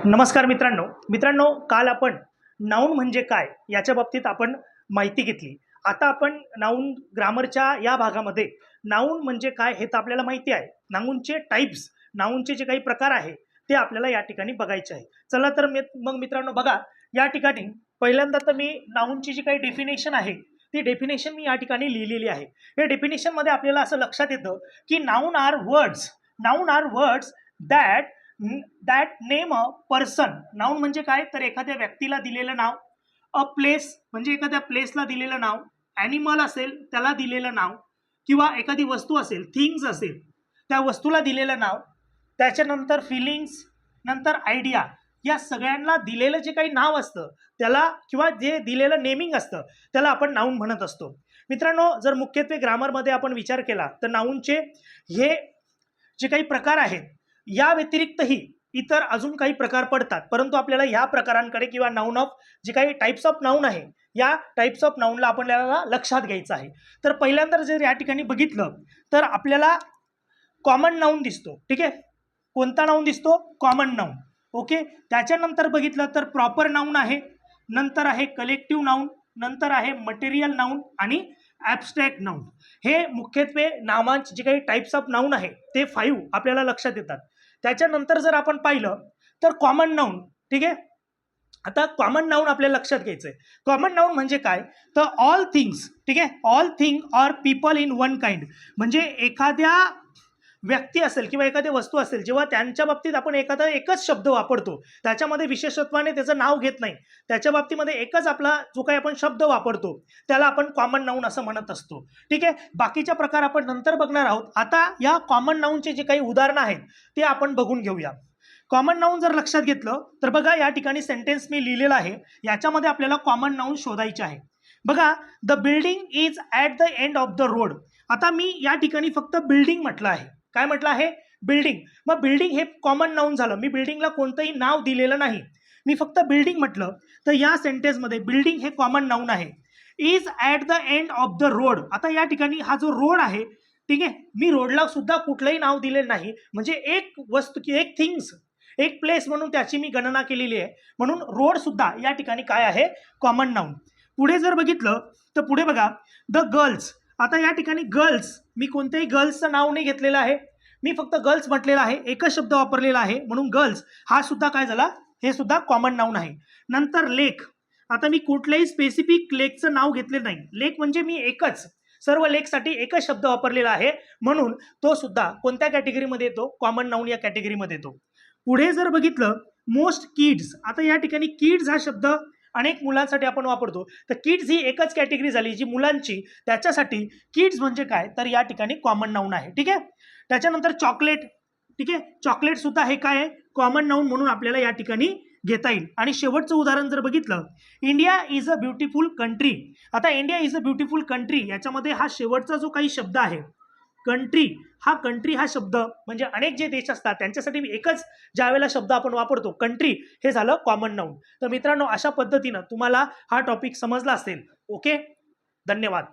नमस्कार मित्रांनो. मित्रांनो, काल आपण नाऊन म्हणजे काय याच्या बाबतीत आपण माहिती घेतली. आता आपण नाऊन ग्रामरच्या या भागामध्ये नाऊन म्हणजे काय हे तर आपल्याला माहिती आहे. नाऊनचे टाइप्स, नाऊनचे जे काही प्रकार आहे ते आपल्याला या ठिकाणी बघायचे आहे. चला तर मग मित्रांनो बघा, या ठिकाणी पहिल्यांदा तर मी नाऊनची जी काही डेफिनेशन आहे ती डेफिनेशन मी या ठिकाणी लिहिलेली आहे. या डेफिनेशनमध्ये आपल्याला असं लक्षात येतं की noun are words that that name a person. Noun म्हणजे काय, तर एखाद्या व्यक्तीला दिलेलं नाव. अ प्लेस म्हणजे एखाद्या प्लेसला दिलेलं नाव. ॲनिमल असेल त्याला दिलेलं नाव, किंवा एखादी वस्तू असेल, थिंग्स असेल त्या वस्तूला दिलेलं नाव. त्याच्यानंतर फिलिंग्स, नंतर आयडिया, या सगळ्यांना दिलेलं जे काही नाव असतं त्याला, किंवा जे दिलेलं नेमिंग असतं त्याला आपण नाऊन म्हणत असतो. मित्रांनो, जर मुख्यत्वे ग्रामरमध्ये आपण विचार केला तर नाऊनचे हे जे काही प्रकार आहेत या व्यतिरिक्तही इतर अजून काही प्रकार पडतात, परंतु आपल्याला ह्या प्रकारांकडे किंवा नाऊन ऑफ जे काही टाइप्स ऑफ नाऊन आहे या टाइप्स ऑफ नाऊनला आपल्याला लक्षात घ्यायचं आहे. तर पहिल्यांदा जर या ठिकाणी बघितलं तर आपल्याला कॉमन नाऊन दिसतो. ठीक आहे, कोणता नाऊन दिसतो? Common noun. ओके, त्याच्यानंतर बघितलं तर प्रॉपर नाऊन आहे, नंतर आहे कलेक्टिव्ह नाऊन, नंतर आहे मटेरियल नाऊन आणि ॲब्स्ट्रॅक्ट नाऊन. हे मुख्यत्वे नावांचे जे काही टाइप्स ऑफ नाऊन आहे ते 5 आपल्याला लक्षात येतात. त्याच्यानंतर जर आपण पाहिलं तर कॉमन नाऊन. ठीक आहे, आता कॉमन नाऊन आपल्याला लक्षात घ्यायचं आहे. कॉमन नाऊन म्हणजे काय, तर ऑल थिंग्स. ठीक आहे, all thing or people in one kind. म्हणजे एखाद्या व्यक्ती असेल किंवा एखादी वस्तू असेल, जेव्हा त्यांच्या बाबतीत आपण एखादा एकच शब्द वापरतो, त्याच्यामध्ये विशेषत्वाने त्याचं नाव घेत नाही, त्याच्या बाबतीमध्ये एकच आपला जो काही आपण शब्द वापरतो त्याला आपण कॉमन नाऊन असं म्हणत असतो. ठीक आहे, बाकीच्या प्रकार आपण नंतर बघणार आहोत. आता या कॉमन नाऊनचे जे काही उदाहरणं आहेत ते आपण बघून घेऊया. कॉमन नाऊन जर लक्षात घेतलं तर बघा, या ठिकाणी सेंटेन्स मी लिहिलेला आहे, याच्यामध्ये आपल्याला कॉमन नाऊन शोधायचे आहे. बघा, the building is at the end of the road. आता मी या ठिकाणी फक्त बिल्डिंग म्हटलं आहे. काय म्हटलं आहे? बिल्डिंग. मग बिल्डिंग हे कॉमन नाऊन झालं. मी बिल्डिंगला कोणतंही नाव दिलेलं नाही, मी फक्त बिल्डिंग म्हटलं. तर या सेंटेन्समध्ये बिल्डिंग हे कॉमन नाऊन आहे. Is at the end of the road. आता या ठिकाणी हा जो रोड आहे, ठीक आहे, मी रोडला सुद्धा कुठलंही नाव दिलेलं नाही, म्हणजे एक वस्तू की एक थिंग्स, एक प्लेस म्हणून त्याची मी गणना केलेली आहे, म्हणून रोड सुद्धा या ठिकाणी काय आहे? Common noun. पुढे जर बघितलं तर पुढे बघा, द गर्ल्स. आता या ठिकाणी गर्ल्स, मी कोणत्याही गर्ल्सचं नाव नाही घेतलेलं आहे, मी फक्त गर्ल्स म्हटलेलं आहे, एकच शब्द वापरलेला आहे, म्हणून गर्ल्स हा सुद्धा काय झाला? हे सुद्धा कॉमन नाऊन आहे. नंतर लेक. आता मी कुठल्याही स्पेसिफिक लेकचं नाव घेतलेलं नाही. लेक म्हणजे मी एकच, सर्व लेकसाठी एकच शब्द वापरलेला आहे, म्हणून तो सुद्धा कोणत्या कॅटेगरीमध्ये येतो? कॉमन नाऊन या कॅटेगरीमध्ये येतो. पुढे जर बघितलं, मोस्ट किड्स. आता या ठिकाणी किड्स हा शब्द अनेक मुलांसाठी आपण वापरतो, तर किड्स ही एकच कॅटेगरी झाली जी मुलांची, त्याच्यासाठी किड्स म्हणजे काय, तर या ठिकाणी कॉमन नाऊन आहे. ठीक आहे, त्याच्यानंतर चॉकलेट. ठीक आहे, चॉकलेट सुद्धा हे काय आहे? कॉमन नाऊन म्हणून आपल्याला या ठिकाणी घेता येईल. आणि शेवटचं उदाहरण जर बघितलं, India is a beautiful country. आता India is a beautiful country याच्यामध्ये हा शेवटचा जो काही शब्द आहे कंट्री, हा शब्द म्हणजे अनेक जे देश असतात त्यांच्यासाठी एकच ज्यावेळेला शब्द आपण वापरतो कंट्री, हे झालं कॉमन नाऊन. तर मित्रांनो, अशा पद्धतीनं तुम्हाला हा टॉपिक समजला असेल. ओके, धन्यवाद.